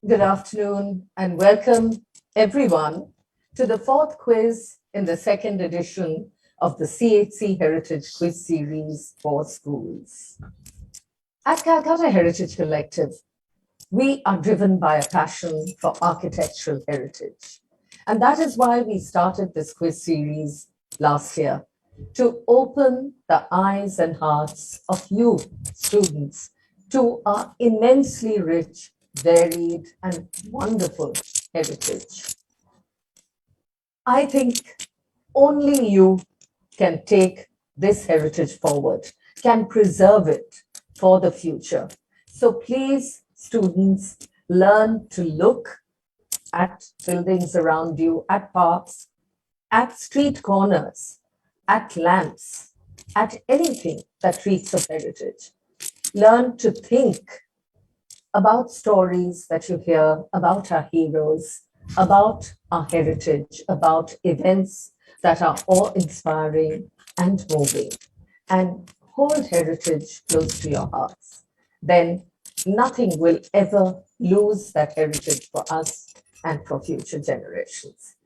Good afternoon and welcome everyone to the fourth quiz in the second edition of the CHC Heritage Quiz Series for schools. At Calcutta Heritage Collective, we are driven by a passion for architectural heritage. And that is why we started this quiz series last year, to open the eyes and hearts of you, students, to our immensely rich, varied, and wonderful heritage. I think only you can take this heritage forward, can preserve it for the future. So please, students, learn to look at buildings around you, at parks, at street corners, at lamps, at anything that treats of heritage. Learn to think about stories that you hear about our heroes, about our heritage, about events that are awe-inspiring and moving, and hold heritage close to your hearts. Then nothing will ever lose that heritage for us and for future generations.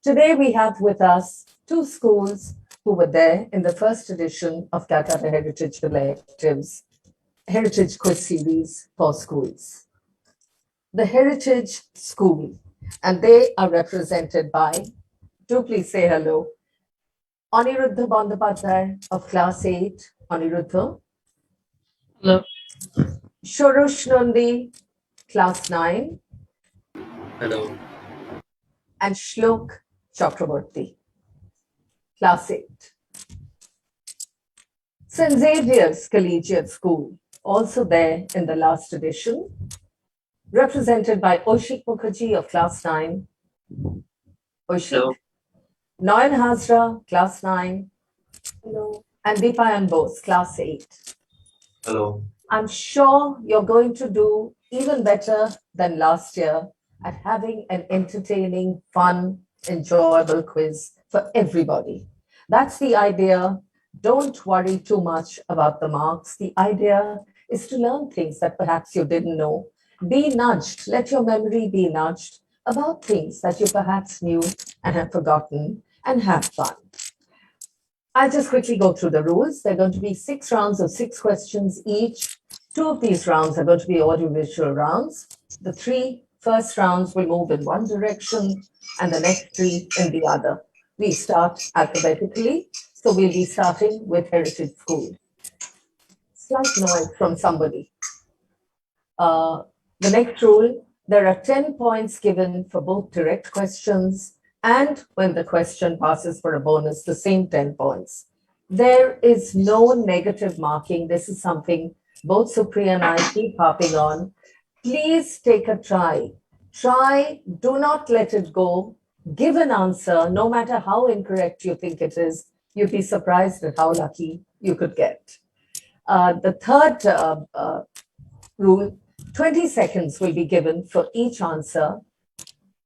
Today we have with us two schools who were there in the first edition of Calcutta Heritage Collective's Heritage Quiz Series for schools. The Heritage School, and they are represented by, do please say hello, Aniruddha Bandapadhyay of Class 8, Aniruddha. Hello. Shorosh Nandi, Class 9, Hello. and Shlok Chakraborty, Class 8. St. Xavier's Collegiate School, also there in the last edition, represented by Oishik Mukherjee of Class 9. Oishik. Hello. Noyan Hazra, Class 9. Hello. And Deepayan Bose, Class 8. Hello. I'm sure you're going to do even better than last year at having an entertaining, fun, enjoyable quiz for everybody. That's the idea. Don't worry too much about the marks. The idea is to learn things that perhaps you didn't know. Be nudged, let your memory be nudged about things that you perhaps knew and have forgotten, and have fun. I'll just quickly go through the rules. There are going to be 6 rounds of 6 questions each. 2 of these rounds are going to be audiovisual rounds. The 3 first rounds will move in one direction and the next 3 in the other. We start alphabetically, so we'll be starting with Heritage School. Slight noise from somebody. The next rule, there are 10 points given for both direct questions and when the question passes for a bonus, the same 10 points. There is no negative marking. This is something both Supriya and I keep harping on. Please take a try. Try, do not let it go. Give an answer, no matter how incorrect you think it is. You'd be surprised at how lucky you could get. The third rule, 20 seconds will be given for each answer.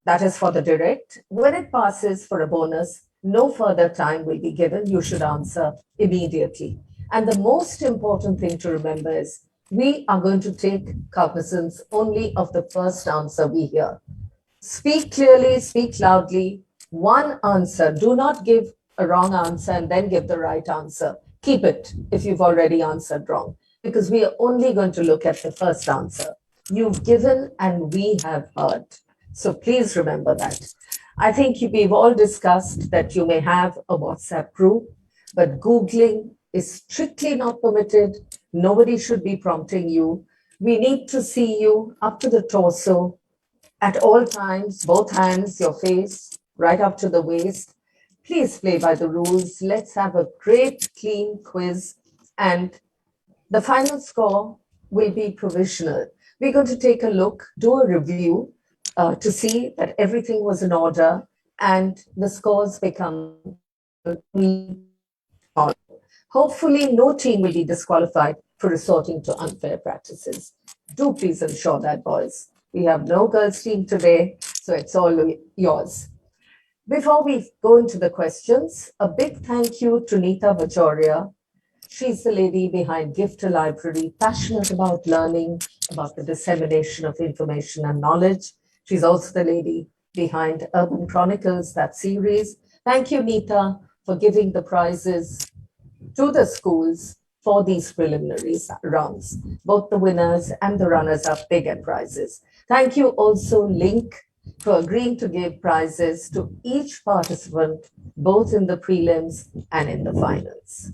That is for the direct. When it passes for a bonus, no further time will be given. You should answer immediately. And the most important thing to remember is we are going to take cognizance only of the first answer we hear. Speak clearly, speak loudly. One answer. Do not give a wrong answer and then give the right answer. Keep it if you've already answered wrong, because we are only going to look at the first answer. You've given and we have heard. So please remember that. I think we've all discussed that you may have a WhatsApp group, but Googling is strictly not permitted. Nobody should be prompting you. We need to see you up to the torso at all times, both hands, your face, right up to the waist. Please play by the rules. Let's have a great, clean quiz. And the final score will be provisional. We're going to take a look, do a review to see that everything was in order and the scores become. Hopefully, no team will be disqualified for resorting to unfair practices. Do please ensure that, boys. We have no girls' team today, so it's all yours. Before we go into the questions, a big thank you to Neeta Vachoria. She's the lady behind Gift a Library, passionate about learning, about the dissemination of information and knowledge. She's also the lady behind Urban Chronicles, that series. Thank you, Neeta, for giving the prizes to the schools for these preliminary rounds. Both the winners and the runners-up, they get prizes. Thank you also, Link, for agreeing to give prizes to each participant, both in the prelims and in the finals.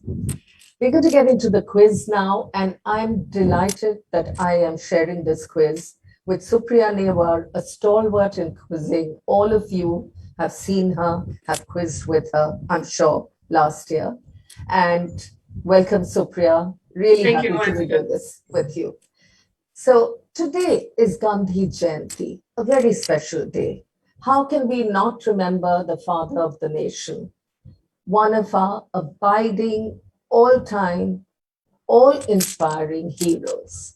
We're going to get into the quiz now, and I'm delighted that I am sharing this quiz with Supriya Newar, a stalwart in quizzing. All of you have seen her, have quizzed with her, I'm sure, last year. And welcome, Supriya. Really happy to be doing this with you. So today is Gandhi Jayanti, a very special day. How can we not remember the father of the nation, one of our abiding, all-time, all-inspiring heroes?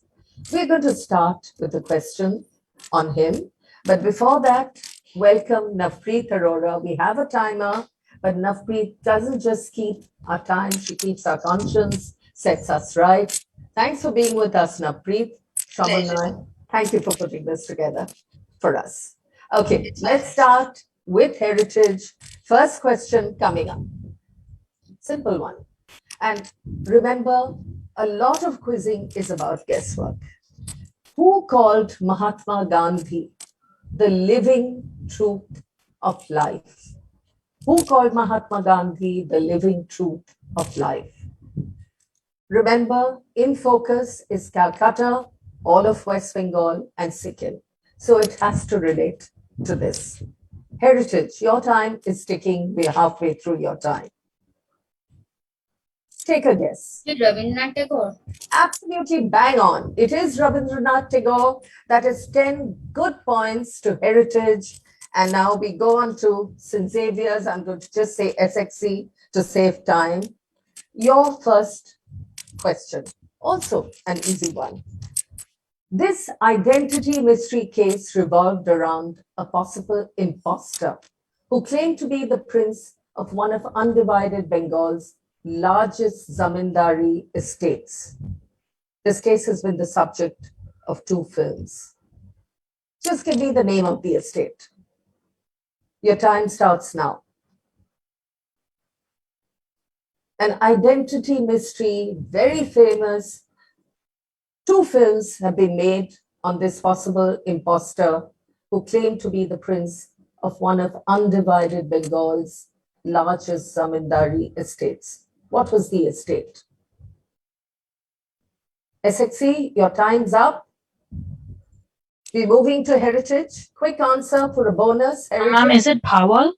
We're going to start with a question on him. But before that, welcome Navpreet Arora. We have a timer, but Navpreet doesn't just keep our time, she keeps our conscience, sets us right. Thanks for being with us, Navpreet. Shaman, thank you for putting this together for us. Okay, let's start with heritage. First question coming up. Simple one. And remember, a lot of quizzing is about guesswork. Who called Mahatma Gandhi the living truth of life? Who called Mahatma Gandhi the living truth of life? Remember, in focus is Calcutta, all of West Bengal, and Sikkim. So it has to relate to this. Heritage, your time is ticking. We're halfway through your time. Take a guess. Rabindranath Tagore. Absolutely bang on. It is Rabindranath Tagore. That is 10 good points to heritage. And now we go on to St. Xavier's. I'm going to just say SXC to save time. Your first question, also an easy one. This identity mystery case revolved around a possible imposter who claimed to be the prince of one of undivided Bengal's largest zamindari estates. This case has been the subject of 2 films. Just give me the name of the estate. Your time starts now. An identity mystery, very famous. 2 films have been made on this possible imposter who claimed to be the prince of one of undivided Bengal's largest zamindari estates. What was the estate? SXC, your time's up. We're moving to heritage. Quick answer for a bonus. Ma'am, is it Bhawal?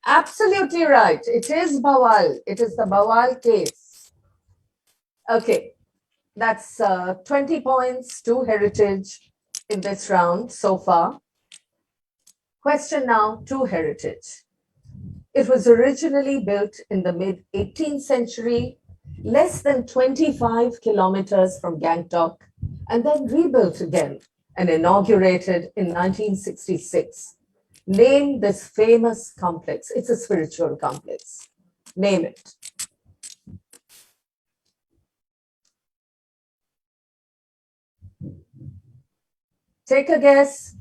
Absolutely right. It is Bhawal. It is the Bhawal case. Okay, that's 20 points to heritage in this round so far. Question now to heritage. It was originally built in the mid-18th century, less than 25 kilometers from Gangtok, and then rebuilt again and inaugurated in 1966. Name this famous complex. It's a spiritual complex. Name it. Take a guess.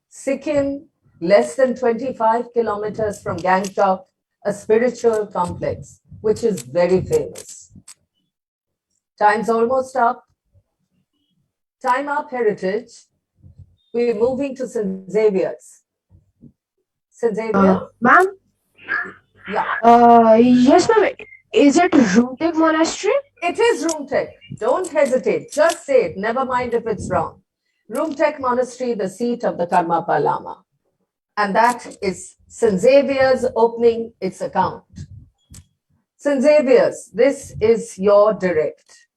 Sikkim, less than 25 kilometers from Gangtok, a spiritual complex, which is very famous. Time's almost up. Time up, heritage. We're moving to St. Xavier's. St. Xavier? Ma'am? Yeah. Yes, ma'am. Is it Rumtek Monastery? It is Rumtek. Don't hesitate. Just say it. Never mind if it's wrong. Rumtek Monastery, the seat of the Karmapa Lama. And that is St. Xavier's opening its account. St. Xavier's, this is your direct.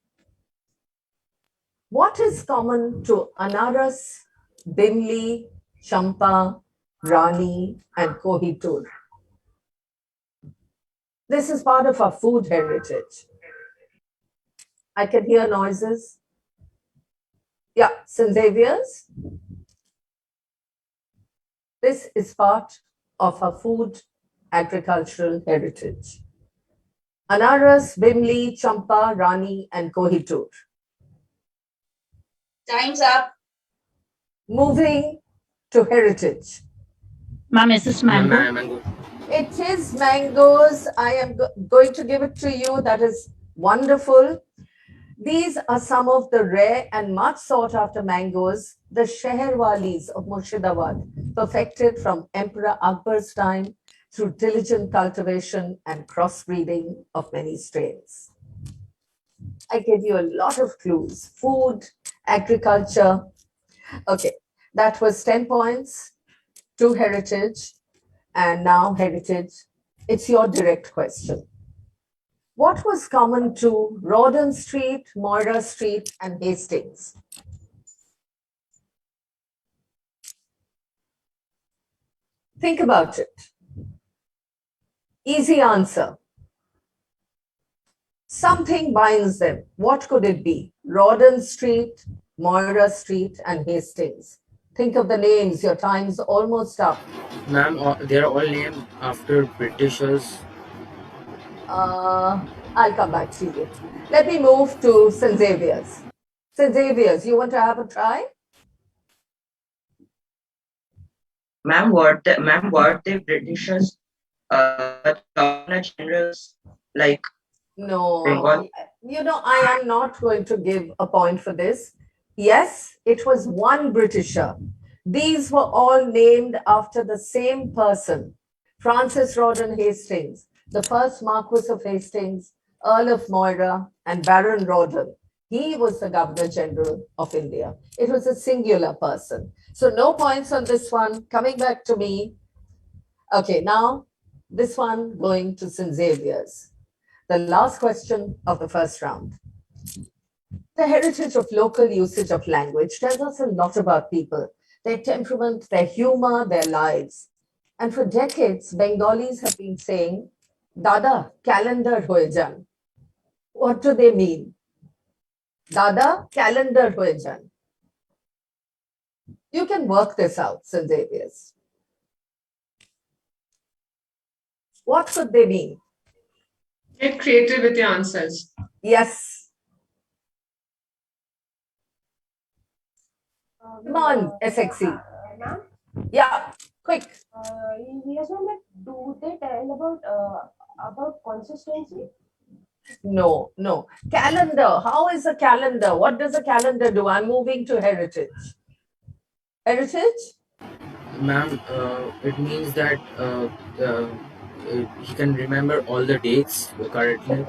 What is common to Anaras, Bimli, Champa, Rani, and Kohinoor? This is part of our food heritage. I can hear noises. Yeah, St. Xavier's. This is part of our food agricultural heritage. Anaras, Bimli, Champa, Rani, and Kohinoor. Time's up. Moving to heritage. Ma'am, is this mango? Mango. It is mangoes. I am going to give it to you. That is wonderful. These are some of the rare and much sought after mangoes the Sheherwalis of Murshidabad perfected from Emperor Akbar's time through diligent cultivation and crossbreeding of many strains. I gave you a lot of clues: food, agriculture. Okay, that was 10 points to heritage, and now heritage. It's your direct question. What was common to Rawdon Street, Moira Street, and Hastings? Think about it. Easy answer. Something binds them. What could it be? Rawdon Street, Moira Street, and Hastings. Think of the names. Your time's almost up. Ma'am, they are all named after Britishers. I'll come back to you. Let me move to St. Xavier's. St. Xavier's, you want to have a try? Ma'am, what the Britishers governor generals like No, Bengal? I am not going to give a point for this. Yes, it was one Britisher. These were all named after the same person, Francis Rawdon Hastings, the first Marquis of Hastings, Earl of Moira, and Baron Rawdon. He was the Governor General of India. It was a singular person. So no points on this one. Coming back to me. Okay, now this one going to St. Xavier's. The last question of the first round. The heritage of local usage of language tells us a lot about people, their temperament, their humor, their lives. And for decades, Bengalis have been saying, Dada, calendar hoye jan. What do they mean? Dada, calendar hoye jan. You can work this out, St. Xavier's. What could they mean? Get creative with your answers. Yes. Come on, SXE. Ma'am, Yeah, quick. yes, ma'am, but do they tell about consistency? No, no. Calendar. How is a calendar? What does a calendar do? I'm moving to heritage. Heritage? Ma'am, it means that he can remember all the dates correctly.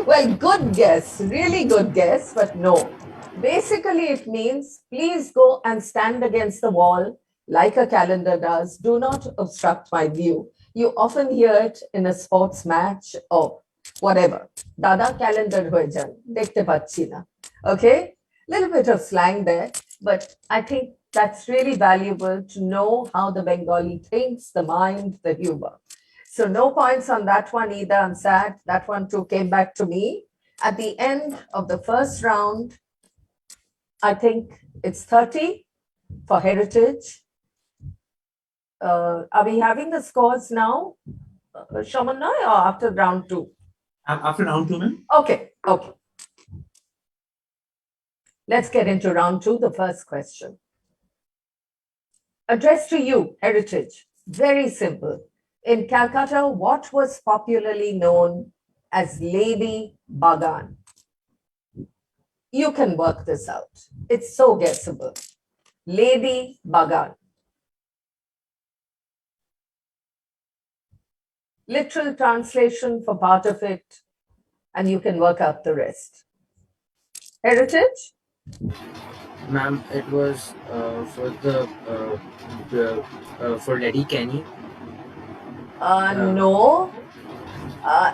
Well, good guess. Really good guess, but no. Basically, it means please go and stand against the wall like a calendar does. Do not obstruct my view. You often hear it in a sports match or whatever. Dada calendar hoye jan, dekhte pacchi na. Okay? Little bit of slang there, but I think that's really valuable to know how the Bengali thinks, the mind, the humor. So no points on that one either. I'm sad. That one too came back to me. At the end of the first round, I think it's 30 for heritage. Are we having the scores now, Shamanna, or after round two? After round two, ma'am. Okay, okay. Let's get into round two, the first question. Addressed to you, heritage. Very simple. In Calcutta, what was popularly known as Lady Bagan? You can work this out. It's so guessable. Lady Bagan. Literal translation for part of it, and you can work out the rest. Heritage? Ma'am, it was for Lady Kenny. No,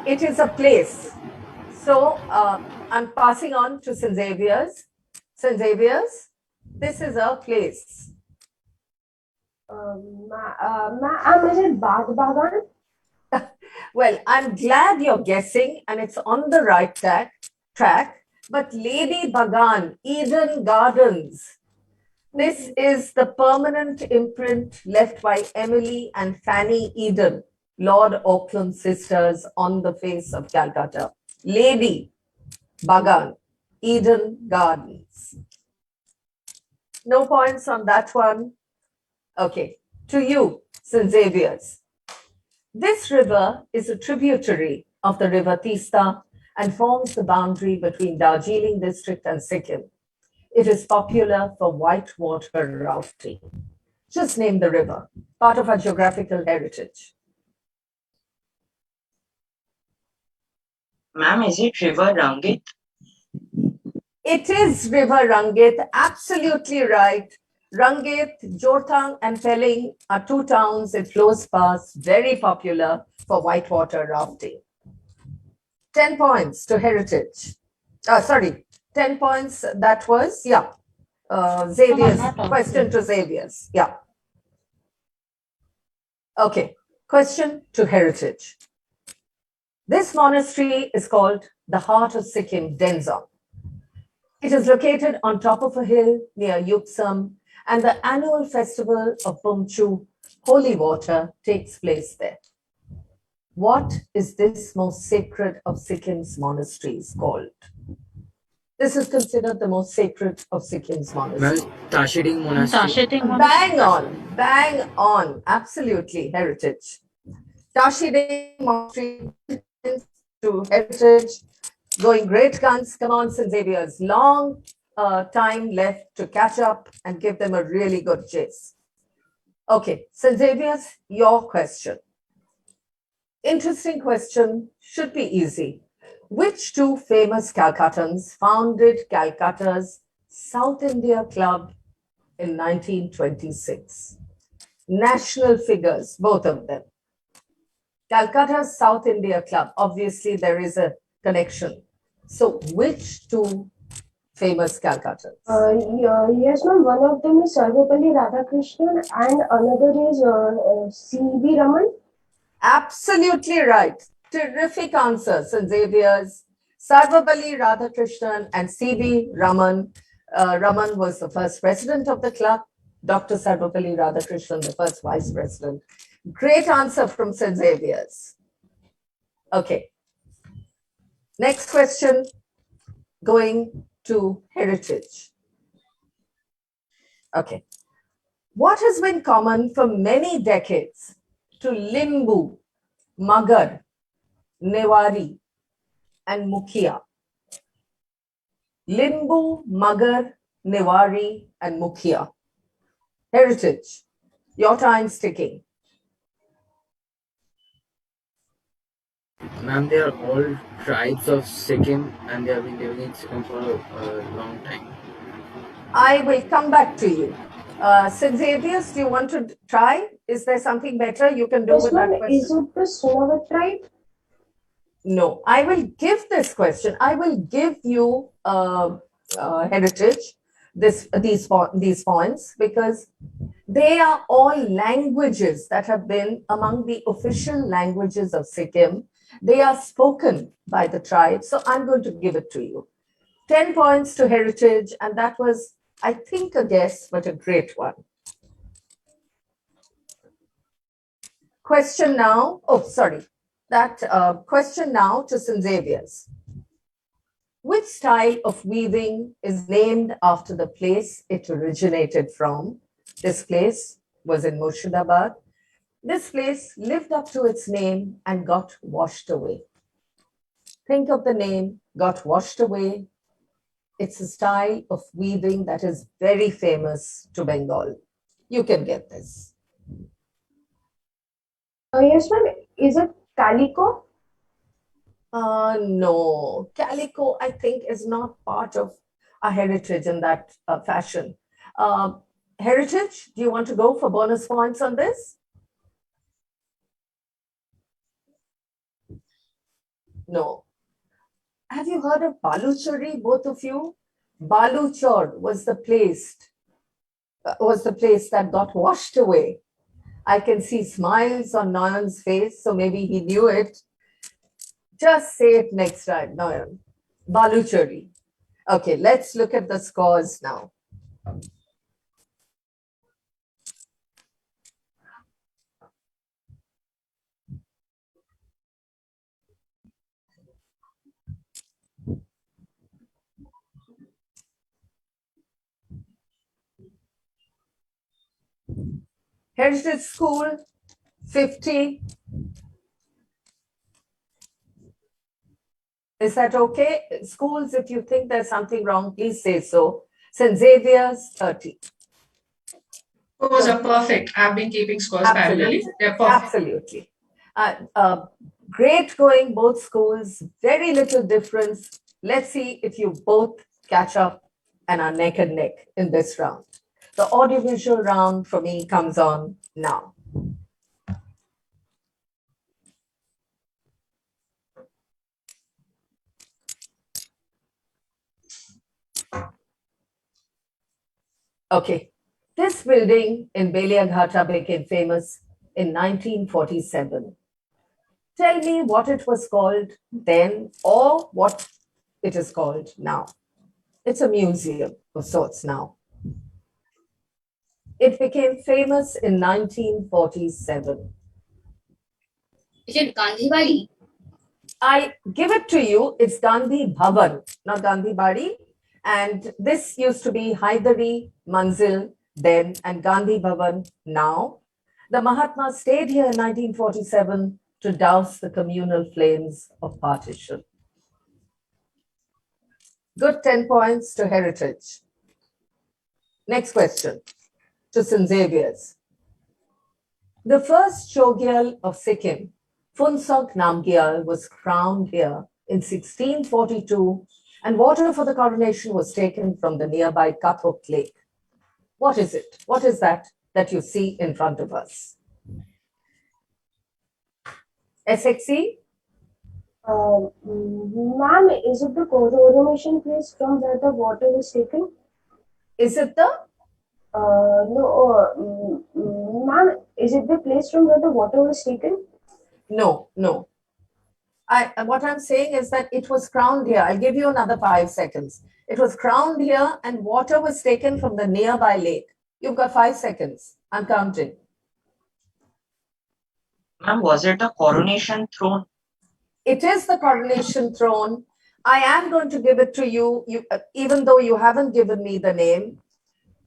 it is a place. So I'm passing on to St. Xavier's. St. Xavier's, this is a place. Ma'am, is it Bagan? Well, I'm glad you're guessing and it's on the right track. But Lady Bagan, Eden Gardens, this is the permanent imprint left by Emily and Fanny Eden, Lord Auckland's sisters, on the face of Calcutta. Lady Bagan, Eden Gardens. No points on that one. Okay, to you, St. Xavier's. This river is a tributary of the river Tista and forms the boundary between Darjeeling district and Sikkim. It is popular for whitewater rafting. Just name the river, part of our geographical heritage. Ma'am, is it River Rangit? It is River Rangit, absolutely right. Rangit, Jorthang, and Pelling are two towns it flows past, very popular for whitewater rafting. 10 points to heritage. Sorry, 10 points. That was, yeah. Xavier's question to Xavier's. Yeah. Okay. Question to heritage. This monastery is called the Heart of Sikkim, Denzong. It is located on top of a hill near Yuksam, and the annual festival of Pumchu, holy water, takes place there. What is this most sacred of Sikkim's monasteries called? This is considered the most sacred of Sikkim's Ma'am, monasteries. Tashiding Monastery. Bang on, absolutely, heritage. Tashiding Monastery to heritage, going great guns. Come on, St. Xavier's. Long time left to catch up and give them a really good chase. Okay, St. Xavier's, your question. Interesting question, should be easy. Which two famous Calcuttans founded Calcutta's South India Club in 1926? National figures, both of them. Calcutta's South India Club, obviously there is a connection. So which two famous Calcuttans? Yes, ma'am. One of them is Sarvapalli Radhakrishnan and another is C.V. Raman. Absolutely right. Terrific answer, St. Xavier's. Sarvapalli Radhakrishnan and C.V. Raman. Raman was the first president of the club. Dr. Sarvapalli Radhakrishnan, the first vice president. Great answer from St. Xavier's. Okay. Next question, going to heritage. Okay. What has been common for many decades to Limbu, Magar, Newari, and Mukhia? Limbu, Magar, Newari, and Mukhia. Heritage. Your time's ticking. Ma'am, they are all tribes of Sikkim and they have been living in Sikkim for a long time. I will come back to you. St. Xavier's, do you want to try? Is there something better you can do Yes, with that ma'am. question? Is it the Sunawat tribe? No, I will give this question. I will give you heritage, these points, because they are all languages that have been among the official languages of Sikkim. They are spoken by the tribe. So I'm going to give it to you. 10 points to heritage. And that was, I think, a guess, but a great one. Question now. Oh, sorry. That question now to St. Xavier's. Which style of weaving is named after the place it originated from? This place was in Murshidabad. This place lived up to its name and got washed away. Think of the name, got washed away. It's a style of weaving that is very famous to Bengal. You can get this. Yes, ma'am. Is it Calico? No, calico, I think, is not part of our heritage in that fashion. Heritage, do you want to go for bonus points on this? No. Have you heard of Baluchari, both of you? Baluchar was the place that got washed away. I can see smiles on Nayan's face, so maybe he knew it. Just say it next time, Nayan. Baluchari. Okay, let's look at the scores now. Heritage School, 50. Is that okay? Schools, if you think there's something wrong, please say so. St. Xavier's, 30. Scores are perfect. I've been keeping scores parallelly. Absolutely. They're perfect. Absolutely. Great going, both schools. Very little difference. Let's see if you both catch up and are neck and neck in this round. The audiovisual round for me comes on now. Okay. This building in Beliaghata became famous in 1947. Tell me what it was called then or what it is called now. It's a museum of sorts now. It became famous in 1947. Is it Gandhi Badi? I give it to you, it's Gandhi Bhavan, not Gandhi Badi. And this used to be Haidari Manzil then and Gandhi Bhavan now. The Mahatma stayed here in 1947 to douse the communal flames of partition. Good 10 points to heritage. Next question to St. Xavier's. The first Chogyal of Sikkim, Phuntsog Namgyal, was crowned here in 1642, and water for the coronation was taken from the nearby Kathok Lake. What is it? What is that you see in front of us? SXE? Ma'am, is it the coronation place from where the water was taken? Is it the? No, ma'am, is it the place from where the water was taken? No. What I'm saying is that it was crowned here. I'll give you another 5 seconds. It was crowned here and water was taken from the nearby lake. You've got 5 seconds. I'm counting. Ma'am, was it a coronation throne? It is the coronation throne. I am going to give it to you, even though you haven't given me the name.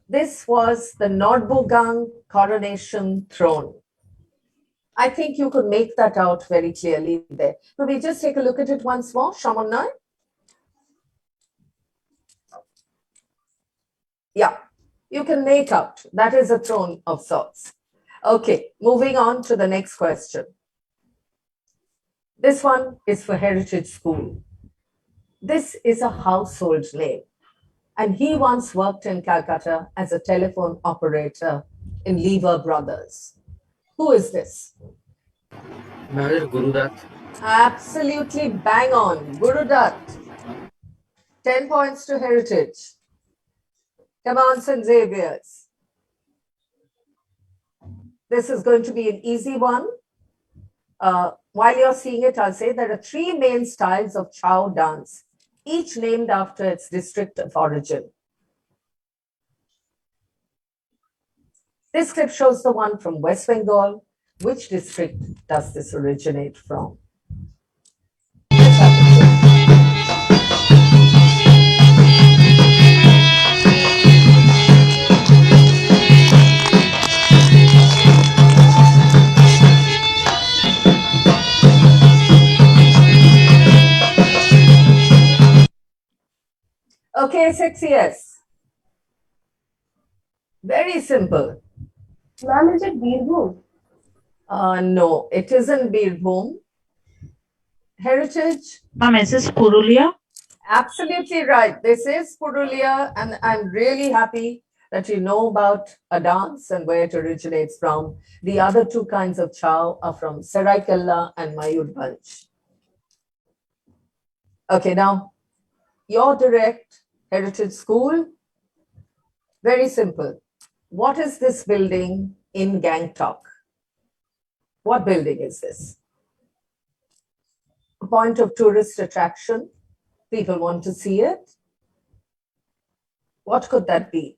This was the Nordbugang coronation throne. I think you could make that out very clearly there. Could we just take a look at it once more, Shamunai? Yeah, you can make out. That is a throne of sorts. Okay, moving on to the next question. This one is for Heritage School. This is a household name, and he once worked in Calcutta as a telephone operator in Lever Brothers. Who is this? Ma'am, Guru Dutt. Absolutely bang on. Guru Dutt. 10 points to Heritage. Come on, St. Xavier's. This is going to be an easy one. While you're seeing it, I'll say there are 3 main styles of Chow dance, each named after its district of origin. This clip shows the one from West Bengal. Which district does this originate from? Let's have a look. Okay, 6 years. Very simple. Ma'am, is it Birbhum? No, it isn't Birbhum. Heritage? Ma'am, is this Purulia? Absolutely right. This is Purulia, and I'm really happy that you know about a dance and where it originates from. The other 2 kinds of chow are from Seraikella and Mayurbhanj. Okay, now your direct Heritage School. Very simple. What is this building in Gangtok? What building is this? A point of tourist attraction. People want to see it. What could that be?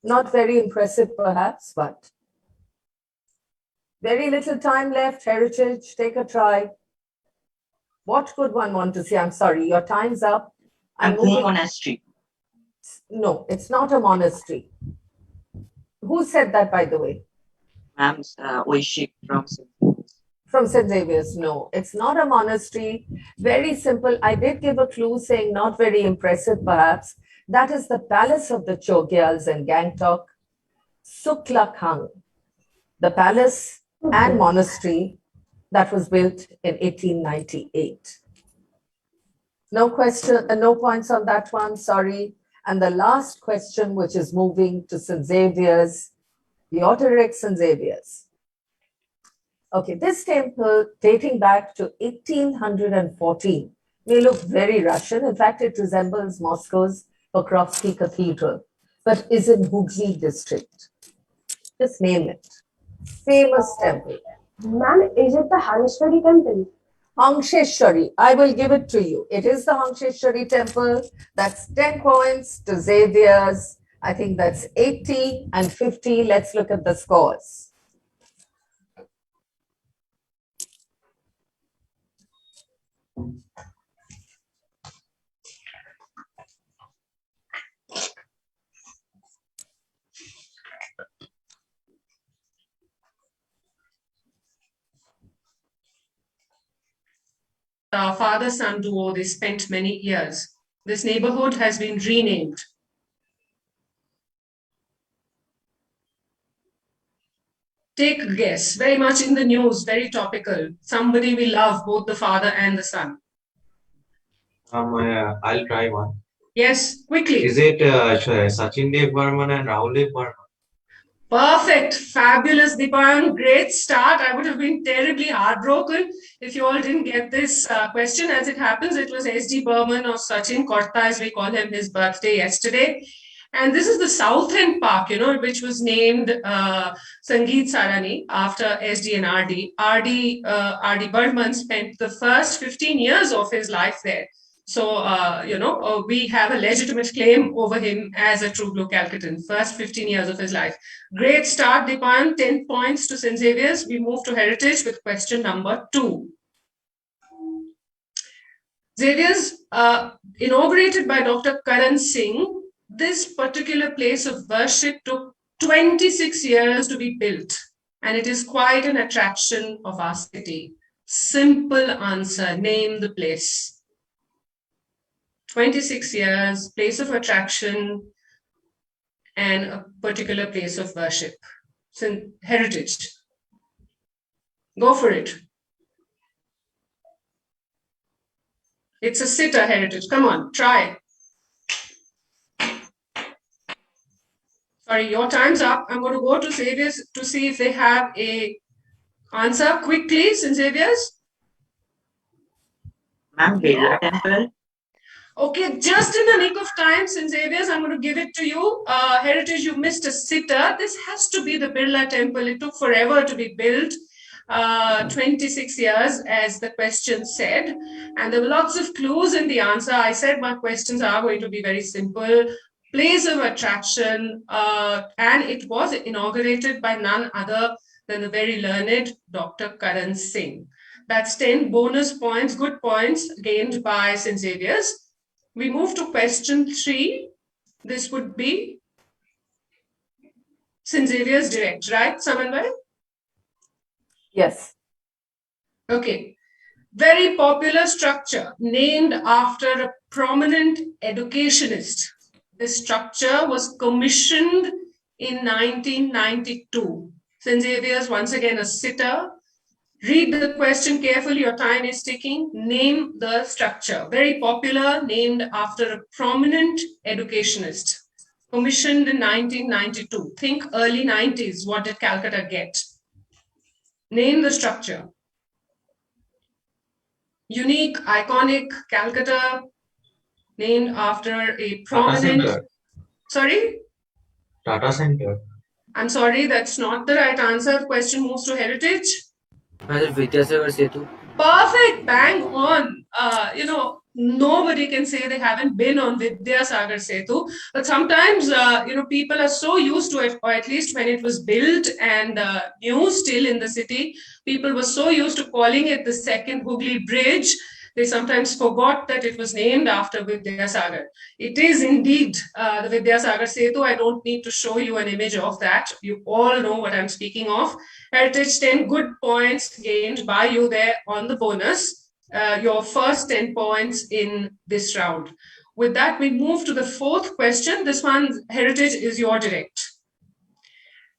Not very impressive, perhaps, but very little time left. Heritage, take a try. What could one want to see? I'm sorry, your time's up. I'm moving monastery. No, it's not a monastery. Who said that, by the way? Ma'am, Oishik from From St. Xavier's. No, it's not a monastery. Very simple. I did give a clue saying not very impressive, perhaps. That is the palace of the Chogyals in Gangtok, Suklakhang, the palace and monastery that was built in 1898. No question, no points on that one, sorry. And the last question, which is moving to St. Xavier's, Theodoric St. Xavier's. Okay, this temple dating back to 1814 may look very Russian. In fact, it resembles Moscow's Pokrovsky Cathedral, but is in Hooghly district. Just name it. Famous temple. Ma'am, is it the Haneshwari temple? Hangsheshwari, I will give it to you. It is the Hangsheshwari temple. That's 10 points to Xavier's. I think that's 80 and 50. Let's look at the scores. Father-son duo, they spent many years. This neighborhood has been renamed. Take a guess. Very much in the news, very topical. Somebody we love, both the father and the son. I'll try one. Yes, quickly. Is it Sachin Dev Burman and Rahul Dev Burman? Perfect, fabulous, Dipan. Great start. I would have been terribly heartbroken if you all didn't get this question. As it happens, it was S.D. Burman or Sachin Korta, as we call him, his birthday yesterday. And this is the South End Park, which was named Sangeet Sarani after SD and RD. RD Burman spent the first 15 years of his life there. So, we have a legitimate claim over him as a true blue Calcuttan, first 15 years of his life. Great start, Dipan, 10 points to St. Xavier's. We move to Heritage with question number 2. Xavier's, inaugurated by Dr. Karan Singh, this particular place of worship took 26 years to be built, and it is quite an attraction of our city. Simple answer, name the place. 26 years, place of attraction, and a particular place of worship. So, heritage. Go for it. It's a sitter heritage. Come on, try. Sorry, your time's up. I'm going to go to Xavier's to see if they have a answer quickly. St. Xavier's. Ma'am, Birla Temple. Okay, just in the nick of time, St. Xavier's, I'm going to give it to you. Heritage, you missed a sitter. This has to be the Birla Temple. It took forever to be built. 26 years, as the question said. And there were lots of clues in the answer. I said my questions are going to be very simple. Place of attraction, and it was inaugurated by none other than the very learned Dr. Karan Singh. That's 10 bonus points, good points gained by St. Xavier's. We move to question 3. This would be St. Xavier's direct, right, Samanvai? Yes. Okay. Very popular structure named after a prominent educationist. This structure was commissioned in 1992. St. Xavier's, once again, a sitter. Read the question carefully, your time is ticking. Name the structure. Very popular, named after a prominent educationist. Commissioned in 1992. Think early 90s. What did Calcutta get? Name the structure. Unique, iconic, Calcutta, named after a prominent... Tata Center. Sorry? Tata Center. I'm sorry, that's not the right answer. Question moves to heritage. Perfect, bang on. Nobody can say they haven't been on Vidyasagar Setu, but sometimes, people are so used to it, or at least when it was built and new still in the city, people were so used to calling it the second Hooghly Bridge They sometimes forgot that it was named after Vidyasagar. It is indeed the Vidyasagar Setu. I don't need to show you an image of that. You all know what I'm speaking of. Heritage, 10 good points gained by you there on the bonus. Your first 10 points in this round. With that, we move to the fourth question. This one, Heritage, is your direct.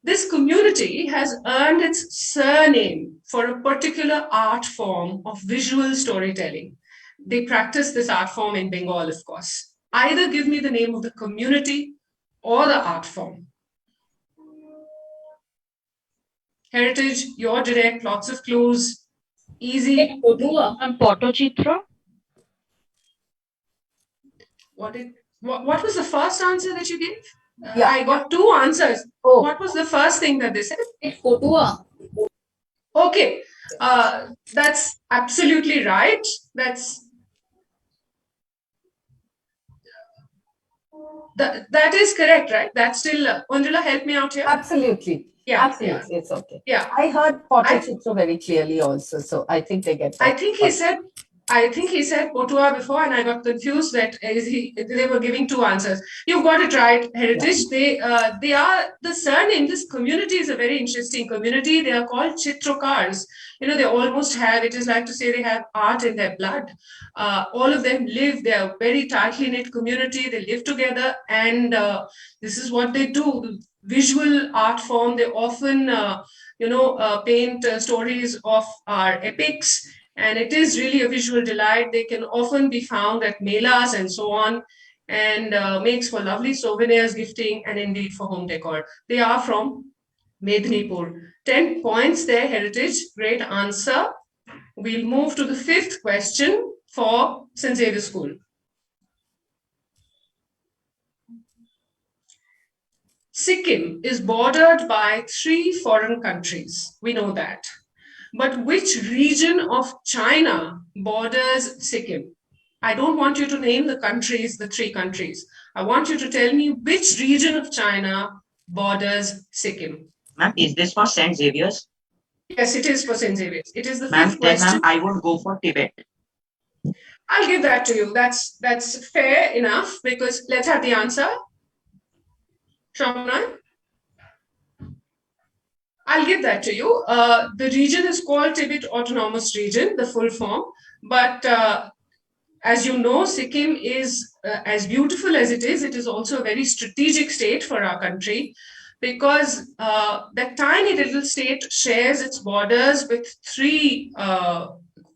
This community has earned its surname for a particular art form of visual storytelling. They practice this art form in Bengal, of course. Either give me the name of the community or the art form. Heritage, your direct, lots of clues, easy. Patochitra. What was the first answer that you gave? Yeah. I got two answers. Oh, What was the first thing that they said? Kotua. Okay, that's absolutely right. That is correct, right? That's still, Oindrilla, help me out here. absolutely. Yeah, Absolutely. It's okay. yeah. I heard Potachitra very clearly also, so I think they get that. I think he said Potua before, and I got confused that they were giving two answers. You've got it right, Heritage. They are the surname. This community is a very interesting community. They are called Chitrokars. You know, they almost have, it is like to say they have art in their blood. All of them live. They are a very tightly knit community. They live together, and this is what they do. Visual art form. They often paint stories of our epics, and it is really a visual delight. They can often be found at melas and so on, and makes for lovely souvenirs, gifting, and indeed for home decor. They are from Mednipur. 10 points there, Heritage. Great answer. We'll move to the fifth question for St. Xavier School. Sikkim is bordered by 3 foreign countries. We know that. But which region of China borders Sikkim? I don't want you to name the countries, the 3 countries. I want you to tell me which region of China borders Sikkim. Ma'am, is this for St. Xavier's? Yes, it is for St. Xavier's. It is the Ma'am, fifth question. then I would go for Tibet. I'll give that to you. That's fair enough, because let's have the answer. Shamna? I'll give that to you. The region is called Tibet Autonomous Region, the full form. But as you know, Sikkim is, as beautiful as it is also a very strategic state for our country, because that tiny little state shares its borders with 3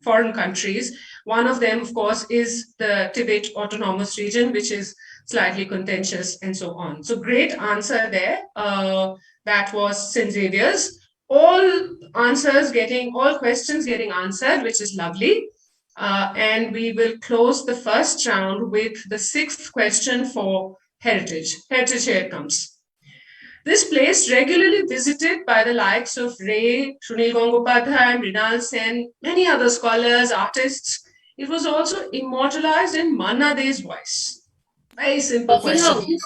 foreign countries. One of them, of course, is the Tibet Autonomous Region, which is slightly contentious and so on. So great answer there. That was St. Xavier's. All questions getting answered, which is lovely. And we will close the first round with the 6th question for Heritage. Heritage, here it comes. This place, regularly visited by the likes of Ray, Sunil Gangopadhyay, Mrinal Sen, many other scholars, artists, it was also immortalized in Manna De's voice. Very simple question.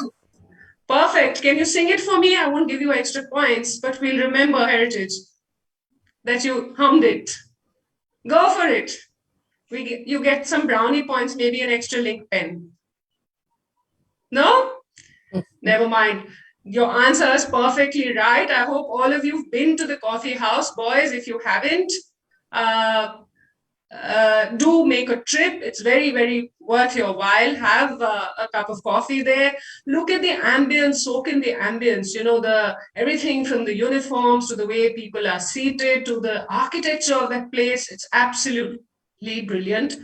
Perfect. Can you sing it for me? I won't give you extra points, but we'll remember, Heritage, that you hummed it. Go for it. You get some brownie points, maybe an extra link pen. No? Never mind. Your answer is perfectly right. I hope all of you have been to the coffee house. Boys, if you haven't, do make a trip. It's very, very worth your while. Have a cup of coffee there. Look at the ambience, soak in the ambience. You know, everything from the uniforms to the way people are seated to the architecture of that place. It's absolutely brilliant.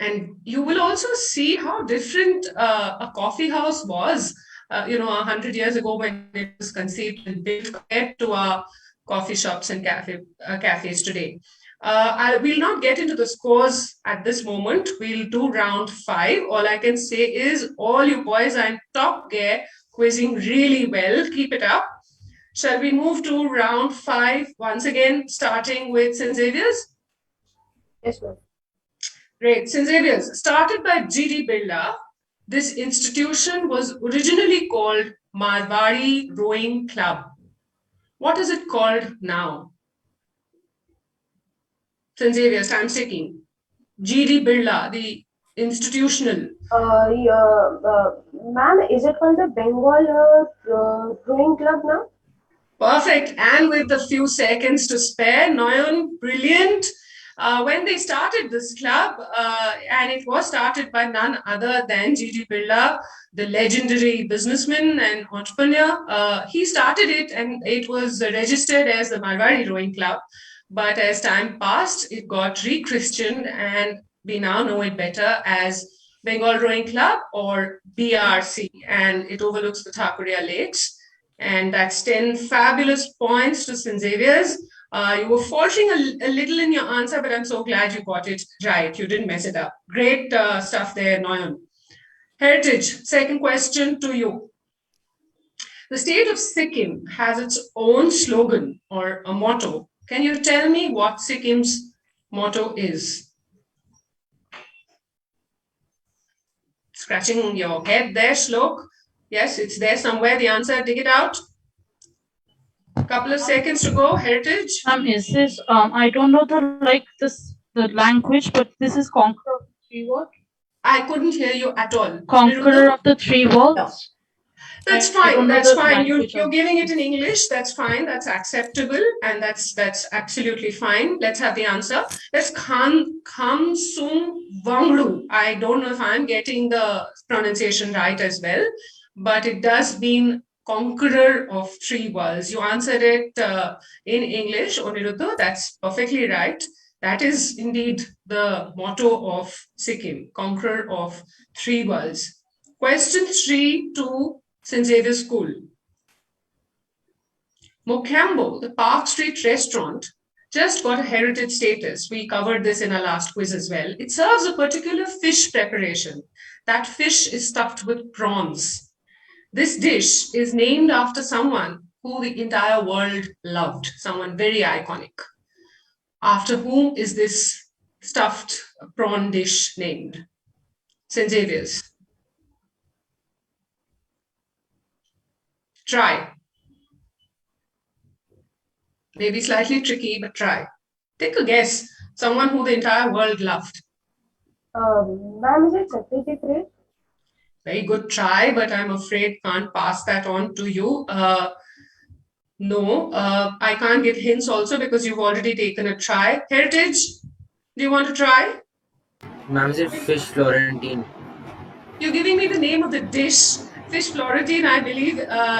And you will also see how different a coffee house was, 100 years ago when it was conceived and built, compared to our coffee shops and cafes today. We'll not get into the scores at this moment. We'll do round 5. All I can say is all you boys are in top gear, quizzing really well. Keep it up. Shall we move to round 5 once again, starting with St. Xavier's? Yes, ma'am. Great. St. Xavier's, started by G.D. Birla, this institution was originally called Marwari Rowing Club. What is it called now? St. Xavier's, I'm sticking. GD Birla, the institutional. Ma'am, is it called the Bengal Rowing Club now? Perfect. And with a few seconds to spare, Noyon, brilliant. When they started this club, and it was started by none other than G.G. Birla, the legendary businessman and entrepreneur, he started it and it was registered as the Marwari Rowing Club. But as time passed, it got re-christened and we now know it better as Bengal Rowing Club or BRC, and it overlooks the Thakuria Lakes. And that's 10 fabulous points to St. Xavier's. You were faltering a little in your answer, but I'm so glad you got it right. You didn't mess it up. Great stuff there, Noyon. Heritage, second question to you. The state of Sikkim has its own slogan or a motto. Can you tell me what Sikkim's motto is? Scratching your head there, Shlok. Yes, it's there somewhere. The answer, dig it out. Couple of seconds to go. Heritage. Is this I don't know the language, but this is conqueror of the three worlds. I couldn't hear you at all. Conqueror of the three worlds. That's fine. That's fine. You're giving it in English. That's fine. That's acceptable, and that's absolutely fine. Let's have the answer. That's Kham Sung Wangru. I don't know if I'm getting the pronunciation right as well, but it does mean conqueror of three worlds. You answered it in English, Aniruddha. That's perfectly right. That is indeed the motto of Sikkim, conqueror of three worlds. Question 3 to St. Xavier's School. Mocambo, the Park Street restaurant, just got a heritage status. We covered this in our last quiz as well. It serves a particular fish preparation. That fish is stuffed with prawns. This dish is named after someone who the entire world loved, someone very iconic. After whom is this stuffed prawn dish named? St. Xavier's. Try. Maybe slightly tricky, but try. Take a guess. Someone who the entire world loved. Ma'am, is it Satyajit? Very good try, but I'm afraid can't pass that on to you. No, I can't give hints also because you've already taken a try. Heritage, do you want to try? Ma'am, is it fish Florentine? You're giving me the name of the dish. Fish Florentine, I believe,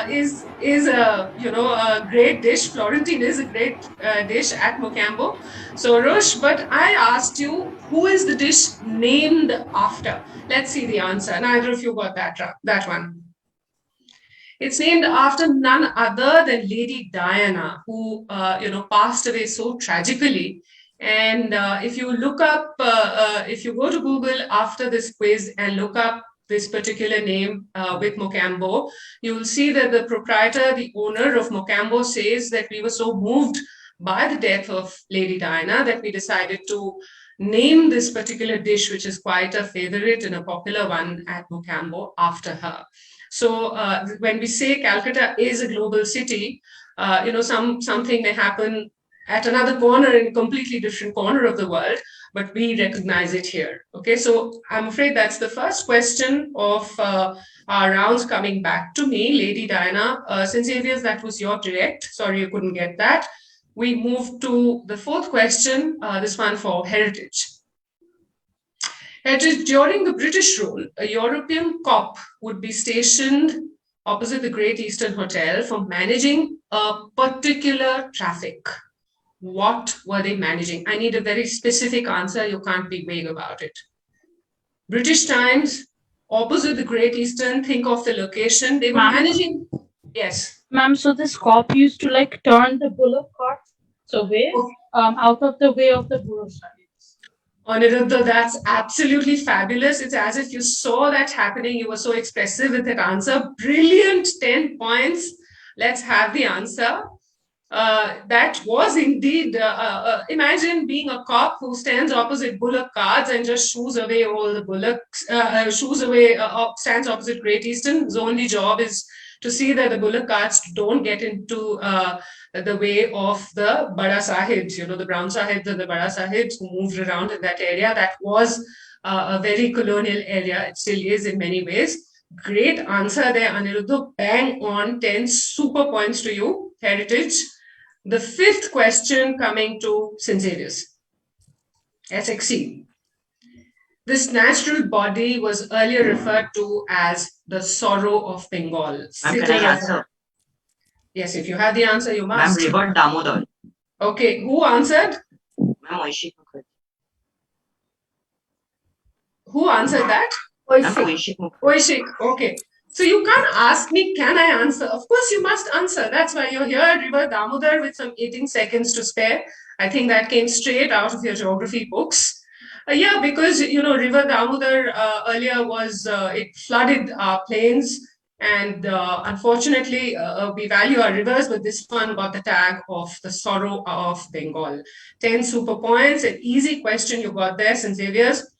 is a great dish. Florentine is a great dish at Mocambo. So Rosh, but I asked you, who is the dish named after? Let's see the answer. Neither of you got that one. It's named after none other than Lady Diana, who passed away so tragically. And if you look up, if you go to Google after this quiz and look up this particular name with Mocambo, you will see that the proprietor, the owner of Mocambo, says that we were so moved by the death of Lady Diana that we decided to name this particular dish, which is quite a favorite and a popular one at Mocambo, after her. So when we say Calcutta is a global city, something may happen at another corner in a completely different corner of the world, but we recognize it here. Okay, so I'm afraid that's the first question of our rounds coming back to me. Lady Diana, St. Xavier's, that was your direct. Sorry you couldn't get that. We move to the fourth question, this one for heritage. During the British rule, a European cop would be stationed opposite the Great Eastern Hotel for managing a particular traffic. What were they managing? I need a very specific answer. You can't be vague about it. British Times, opposite the Great Eastern, think of the location. They were managing. Yes. Ma'am, so this cop used to turn the bullock carts away, out of the way of the bureaucrats. Aniruddha, that's absolutely fabulous. It's as if you saw that happening. You were so expressive with that answer. Brilliant, 10 points. Let's have the answer. That was indeed, imagine being a cop who stands opposite bullock carts and just shoos away all the bullocks, stands opposite Great Eastern. His only job is to see that the bullock carts don't get into the way of the Bada Sahibs, the brown Sahibs and the Bada Sahibs who moved around in that area. That was a very colonial area. It still is in many ways. Great answer there, Aniruddha. Bang on, 10 super points to you. Heritage. The fifth question coming to St. Xavier's. SXC. This natural body was earlier referred to as the sorrow of Bengal. Ma'am, can I answer? Yes, if you have the answer, you Ma'am, must. River Damodar. Okay, who answered? Ma'am, Oishik. Who answered that? Ma'am, Oishik. Oishik. Oishik. Okay. So you can't ask me, can I answer? Of course, you must answer. That's why you're here, River Damodar, with some 18 seconds to spare. I think that came straight out of your geography books. Yeah, because, River Damodar earlier was, it flooded our plains. And unfortunately, we value our rivers, but this one got the tag of the sorrow of Bengal. 10 super points, an easy question you got there, St. Xavier's.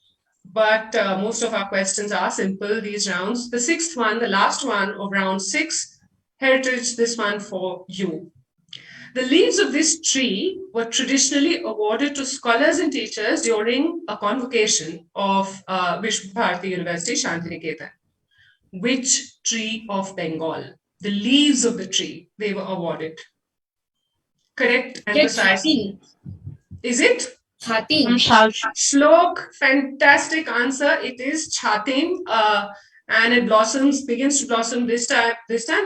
But most of our questions are simple, these rounds. The sixth one, the last one of round 6, heritage, this one for you. The leaves of this tree were traditionally awarded to scholars and teachers during a convocation of Vishwa Bharati University, Shantiniketan. Which tree of Bengal? The leaves of the tree, they were awarded. Correct and precise. Is it? Chhatin. Shlok, fantastic answer. It is Chhatin, and it begins to blossom this time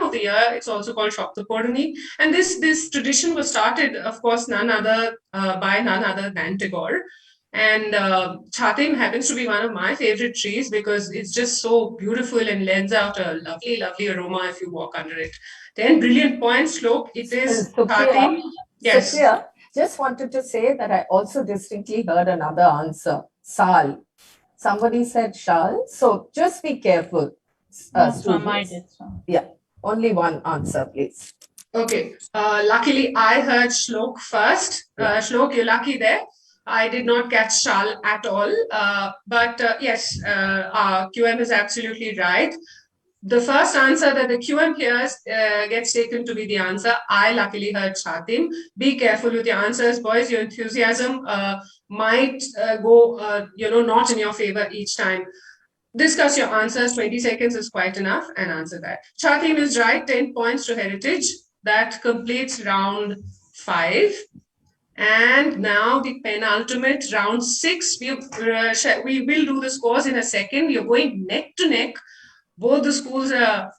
of the year. It's also called Shaptapurnami. And this tradition was started, of course, by none other than Tagore. And Chhatin happens to be one of my favorite trees because it's just so beautiful and lends out a lovely, lovely aroma if you walk under it. 10 brilliant points, Shlok. It is Chhatin. Yes. Supriya, just wanted to say that I also distinctly heard another answer, Sal. Somebody said Shal, so just be careful. Students. Yeah, only one answer, please. Okay, luckily I heard Shlok first. Shlok, you're lucky there. I did not catch Shal at all, but yes, QM is absolutely right. The first answer that the QM hears gets taken to be the answer. I luckily heard Chhatin. Be careful with your answers, boys. Your enthusiasm might go, not in your favor each time. Discuss your answers. 20 seconds is quite enough and answer that. Chhatin is right. 10 points to heritage. That completes round 5. And now the penultimate, round 6. We will do the scores in a second. We are going neck to neck. Both the schools are,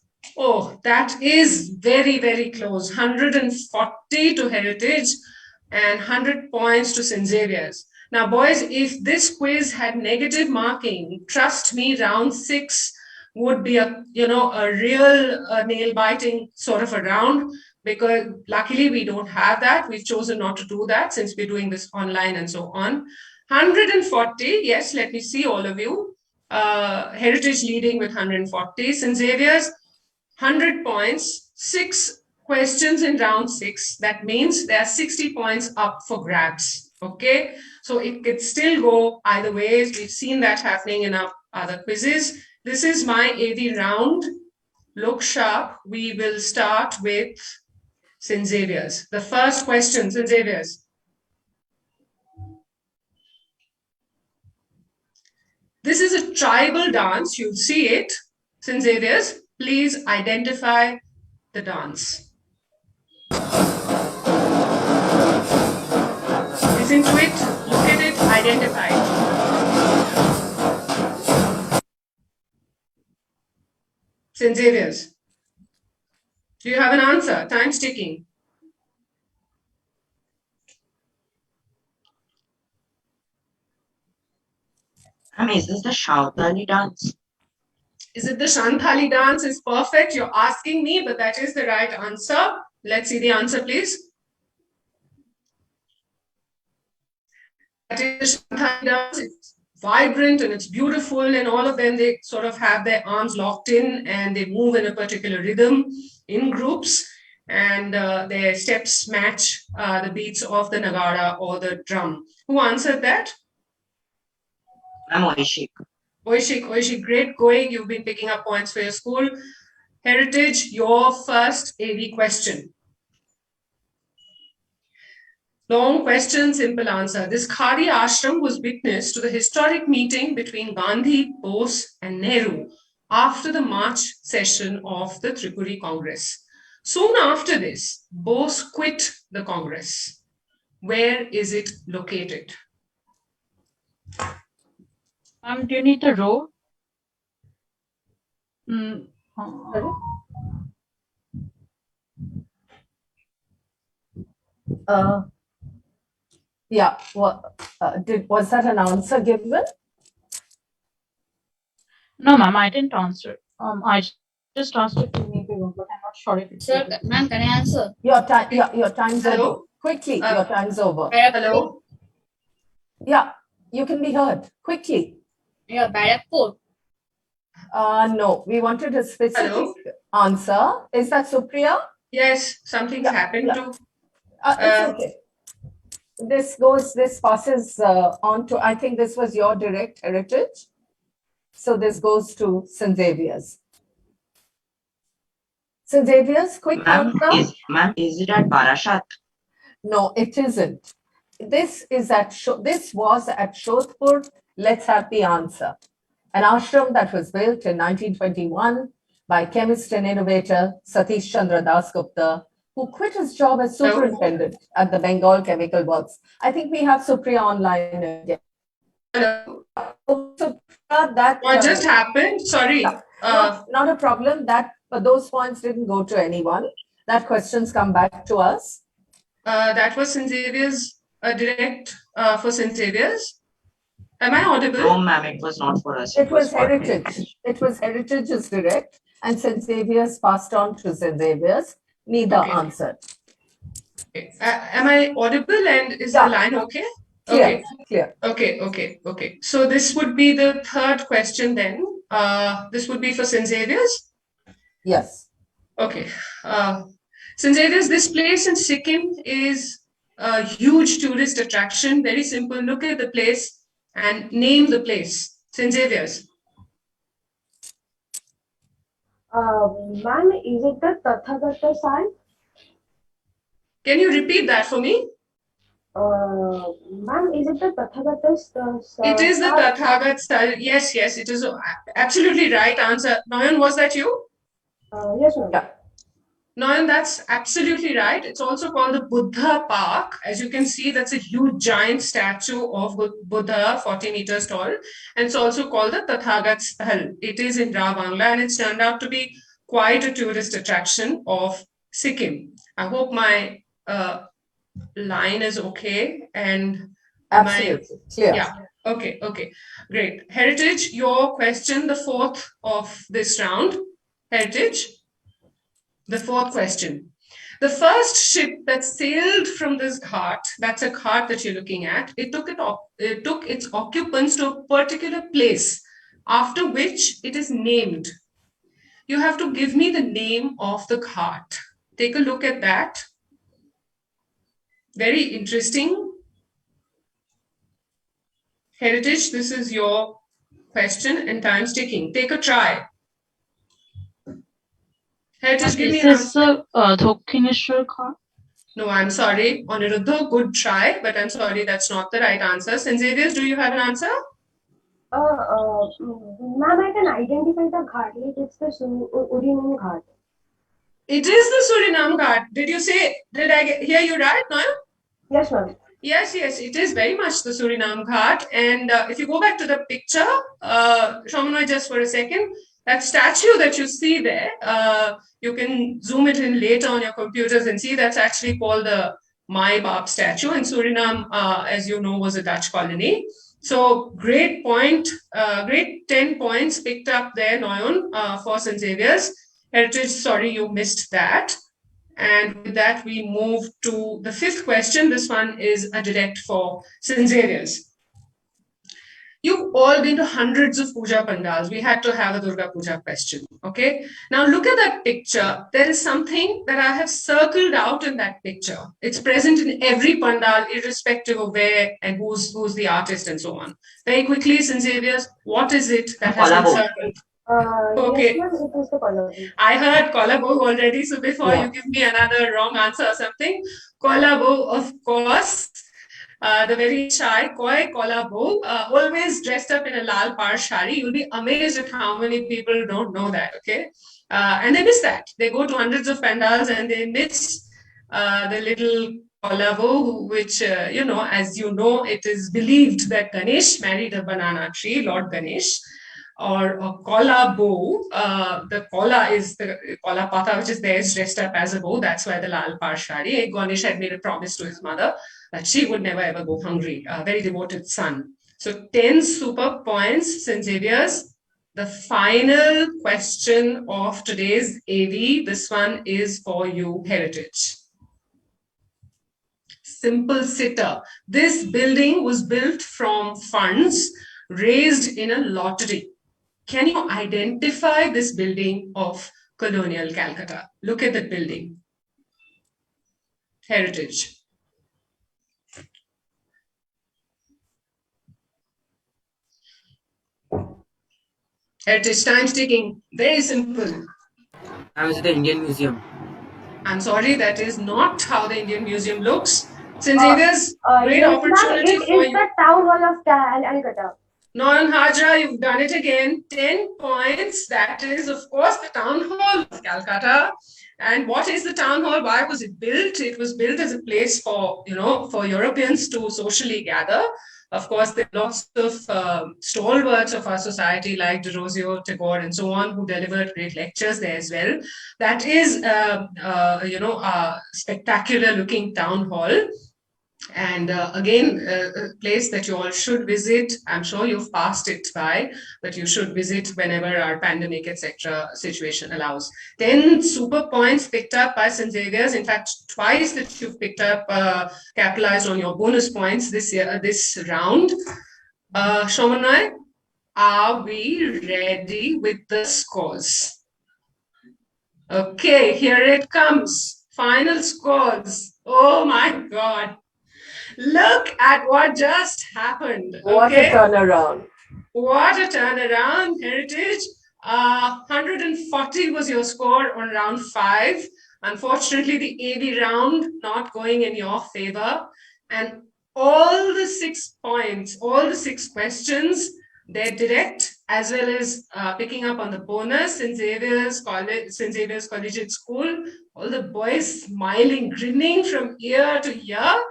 that is very, very close. 140 to heritage and 100 points to St. Xavier's. Now, boys, if this quiz had negative marking, trust me, round 6 would be a real nail-biting sort of a round, because luckily we don't have that. We've chosen not to do that since we're doing this online and so on. 140, yes, let me see all of you. Heritage leading with 140. St. Xavier's, 100 points, 6 questions in round 6. That means there are 60 points up for grabs. Okay, so it could still go either ways. We've seen that happening in our other quizzes. This is my AV round. Look sharp. We will start with St. Xavier's. The first question, St. Xavier's. This is a tribal dance. You'll see it. St. Xavier's, please identify the dance. Listen to it, look at it, identify it. St. Xavier's. Do you have an answer? Time's ticking. Is this the Shantali dance? Is it the Shanthali dance? Is perfect. You're asking me, but that is the right answer. Let's see the answer, please. That is the Shanthali dance. It's vibrant and it's beautiful, and all of them, they sort of have their arms locked in and they move in a particular rhythm in groups. and their steps match the beats of the nagara or the drum. Who answered that? Ma'am, Oishik. Oishik, great going. You've been picking up points for your school. Heritage, your first AV question. Long question, simple answer. This Khadi ashram was witness to the historic meeting between Gandhi, Bose, and Nehru after the March session of the Tripuri Congress. Soon after this, Bose quit the Congress. Where is it located? Do you need the row? Sorry? Yeah, was that an answer given? No, ma'am, I didn't answer. I just asked if you need the row, but I'm not sure if it's. Sir, ma'am, can I answer? Your time's Hello? over. Quickly, your time's over. Hello? Yeah, you can be heard. Quickly. Yeah, Barakpur. No, we wanted a specific Hello? answer. Is that Supriya? Yes, something's Yeah, happened yeah. to. It's okay. This passes on to, I think this was your direct heritage. So this goes to St. Xavier's. St. Xavier's, quick Ma'am, answer. is it at Barashat? No, it isn't. This was at Shodhpur. Let's have the answer. An ashram that was built in 1921 by chemist and innovator Satish Chandra Das Gupta, who quit his job as superintendent at the Bengal Chemical Works. I think we have Supriya online again. Hello? Supriya, that What just happened? Sorry. not a problem. Those points didn't go to anyone. That questions come back to us. That was St. Xavier's, direct for St. Xavier's. Am I audible? No, ma'am, it was not for us. It was for heritage. It was Heritage's direct, and St. Xavier's passed on to St. Xavier's. Neither Okay. answered. Okay. Am I audible and is the line okay? Clear, clear. Okay. So this would be the third question then. This would be for St. Xavier's. Yes. Okay. St. Xavier's, this place in Sikkim is a huge tourist attraction. Very simple. Look at the place and name the place. St. Xavier's. Ma'am, is it the Tathagata site? Can you repeat that for me? Ma'am, is it the Tathagata It is the Tathagat style. Yes, it is absolutely right answer. Nayan, was that you? Yes, ma'am. Yeah. Nayan, that's absolutely right. It's also called the Buddha Park. As you can see, that's a huge giant statue of Buddha, 40 meters tall. And it's also called the Tathagat Sthal. It is in Bangla and it's turned out to be quite a tourist attraction of Sikkim. I hope my line is okay and Absolutely. Clear. Yeah. Okay. Great. Heritage, your question, the fourth of this round. Heritage, the fourth question. The first ship that sailed from this ghat, that's a ghat that you're looking at, it took its occupants to a particular place, after which it is named. You have to give me the name of the ghat. Take a look at that. Very interesting. Heritage, this is your question and time's ticking. Take a try. Heritage, give me an answer. Dokkineshwar Ghat? No, I'm sorry. Aniruddha, good try, but I'm sorry, that's not the right answer. St. Xavier's, do you have an answer? Ma'am, I can identify the ghat. It's the Suriname Ghat. It is the Suriname Ghat. Did I hear you right, no? Yes, ma'am. Yes, it is very much the Suriname Ghat. And if you go back to the picture, Shamanoy, just for a second, that statue that you see there, you can zoom it in later on your computers and see that's actually called the Mai Bap statue. And Suriname, as you know, was a Dutch colony. So great point, great 10 points picked up there, Noyon, for St. Xavier's. Heritage, sorry you missed that. And with that, we move to the fifth question. This one is a direct for St. Xavier's. You've all been to hundreds of puja pandals. We had to have a Durga Puja question. Okay. Now look at that picture. There is something that I have circled out in that picture. It's present in every pandal, irrespective of where and who's the artist and so on. Very quickly, St. Xavier's, what is it that has been Collabo. circled? Yes, Okay. ma'am, it was the collabo. I heard collabo already, so before Yeah. you give me another wrong answer or something, collabo, of course. The very shy koi collabo, always dressed up in a lal par shari. You'll be amazed at how many people don't know that. Okay, and they miss that. They go to hundreds of pandals and they miss the little collabo, which as you know, it is believed that Ganesh married a banana tree, Lord Ganesh. Or a kola bow. The kola is the kola pata, which is there, is dressed up as a bow. That's why the lal par shari. Ganesh had made a promise to his mother that she would never ever go hungry. A very devoted son. So 10 super points, St. Xavier's. The final question of today's AV. This one is for you, Heritage. Simple sitter. This building was built from funds raised in a lottery. Can you identify this building of colonial Calcutta? Look at that building. Heritage. Heritage, time's ticking. Very simple. I was at the Indian Museum. I'm sorry, that is not how the Indian Museum looks. St. Xavier's, great yes, ma'am, opportunity it for is you. the town hall of Calcutta. Noyan Hajra, you've done it again. 10 points. That is, of course, the town hall of Calcutta. And what is the town hall? Why was it built? It was built as a place for, for Europeans to socially gather. Of course, there are lots of stalwarts of our society like Derozio, Tagore, and so on, who delivered great lectures there as well. That is, a spectacular looking town hall. And again, a place that you all should visit. I'm sure you've passed it by, but you should visit whenever our pandemic, etc. situation allows. 10 super points picked up by St. Xavier's. In fact, twice that you've picked up, capitalized on your bonus points this year, this round. Shomanai, are we ready with the scores? Okay, here it comes. Final scores. Oh my God. Look at what just happened. What a turnaround. What a turnaround, Heritage. 140 was your score on round 5. Unfortunately, the AV round not going in your favor. And all the 6 points, all the 6 questions, they're direct, as well as picking up on the bonus. St. Xavier's Collegiate School, all the boys smiling, grinning from ear to ear.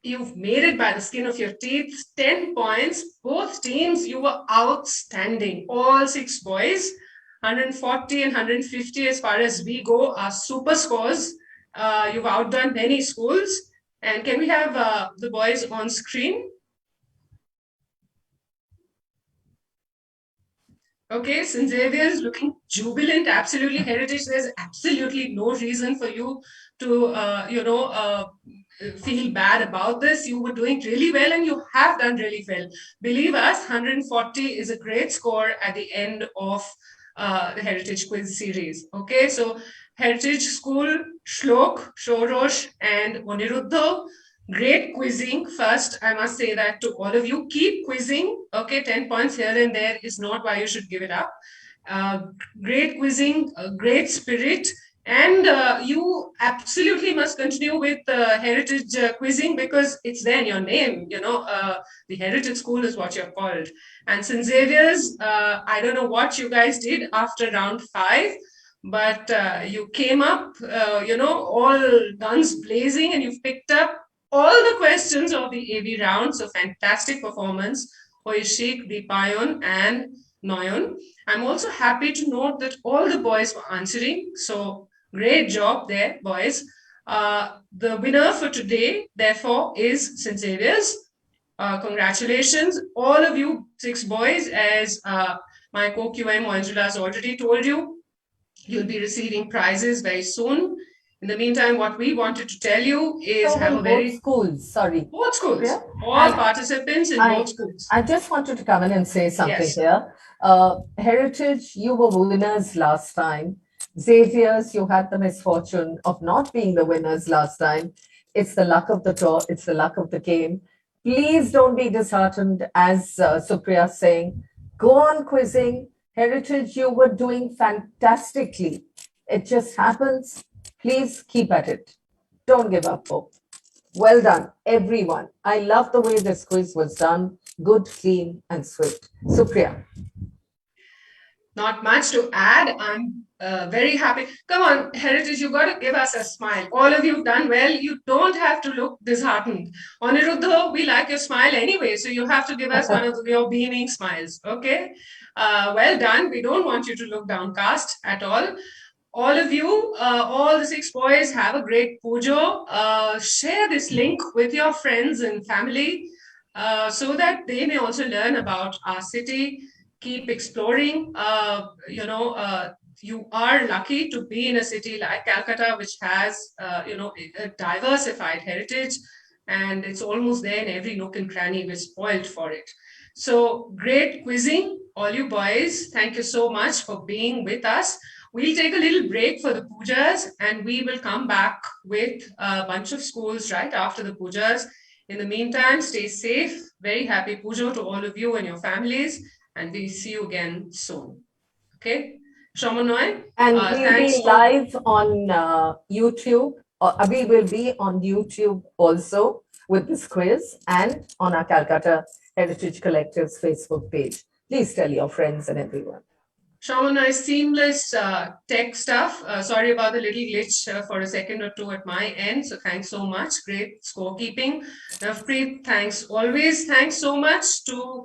You've made it by the skin of your teeth. 10 points. Both teams, you were outstanding. All 6 boys. 140 and 150 as far as we go are super scores. You've outdone many schools. And can we have the boys on screen? Okay, St. Xavier is looking jubilant, absolutely. Heritage, there's absolutely no reason for you to, feel bad about this. You were doing really well and you have done really well. Believe us, 140 is a great score at the end of the Heritage Quiz series. Okay, so Heritage School, Shlok, Shorosh, and Oniruddha. Great quizzing. First, I must say that to all of you, keep quizzing. Okay, 10 points here and there is not why you should give it up. Great quizzing, great spirit. And you absolutely must continue with heritage quizzing because it's there in your name. The Heritage School is what you're called. And St. Xavier's, I don't know what you guys did after round 5, but you came up, all guns blazing, and you've picked up all the questions of the AV round. So fantastic performance for Ishik, Deepayon, and Noyon. I'm also happy to note that all the boys were answering. So great job there, boys. The winner for today, therefore, is St. Xavier's. Congratulations, all of you 6 boys. As my co-QM Oindrilla has already told you, you'll be receiving prizes very soon. In the meantime, what we wanted to tell you is So have a in very both schools, sorry. both schools, Yeah. all And participants in I- both schools. I just wanted to come in and say something Yes. here. Heritage, you were winners last time. Xavier's, you had the misfortune of not being the winners last time. It's the luck of the draw, it's the luck of the game. Please don't be disheartened, as Supriya saying. Go on quizzing. Heritage, you were doing fantastically. It just happens. Please keep at it. Don't give up hope. Well done, everyone. I love the way this quiz was done. Good, clean, and swift. Supriya. Not much to add. I'm very happy. Come on, Heritage, you got to give us a smile. All of you have done well. You don't have to look disheartened. Aniruddha, we like your smile anyway, so you have to give us one of your beaming smiles. Okay? Well done. We don't want you to look downcast at all. All of you, all the 6 boys, have a great pujo. Share this link with your friends and family so that they may also learn about our city. Keep exploring. You are lucky to be in a city like Calcutta, which has, a diversified heritage, and it's almost there in every nook and cranny. We're spoiled for it. So great quizzing, all you boys. Thank you so much for being with us. We'll take a little break for the pujas, and we will come back with a bunch of schools right after the pujas. In the meantime, stay safe. Very happy pujo to all of you and your families, and we'll see you again soon. Okay? Shamanoi? And we'll thanks be for- live on YouTube. We will be on YouTube also with this quiz and on our Calcutta Heritage Collective's Facebook page. Please tell your friends and everyone. Shamanoi, seamless tech stuff. Sorry about the little glitch for a second or two at my end. So thanks so much. Great scorekeeping. Navpreet, thanks always. Thanks so much to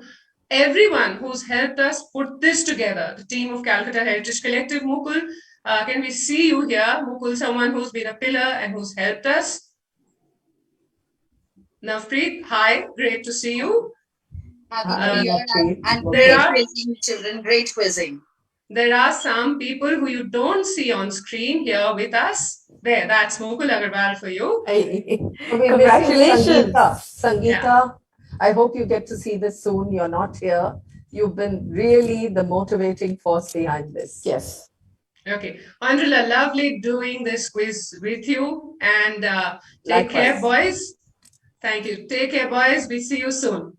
everyone who's helped us put this together. The team of Calcutta Heritage Collective. Mukul, can we see you here? Mukul, someone who's been a pillar and who's helped us. Navpreet, hi, great to see you. Navpreet, And okay. great quizzing, children, great quizzing. There are some people who you don't see on screen here with us. There, that's Mukul Agarwal for you. Congratulations, Sangeeta. Yeah. I hope you get to see this soon. You're not here. You've been really the motivating force behind this. Yes. Okay. Oindrilla, lovely doing this quiz with you. And take care, Likewise. boys. Thank you. Take care, boys. We see you soon.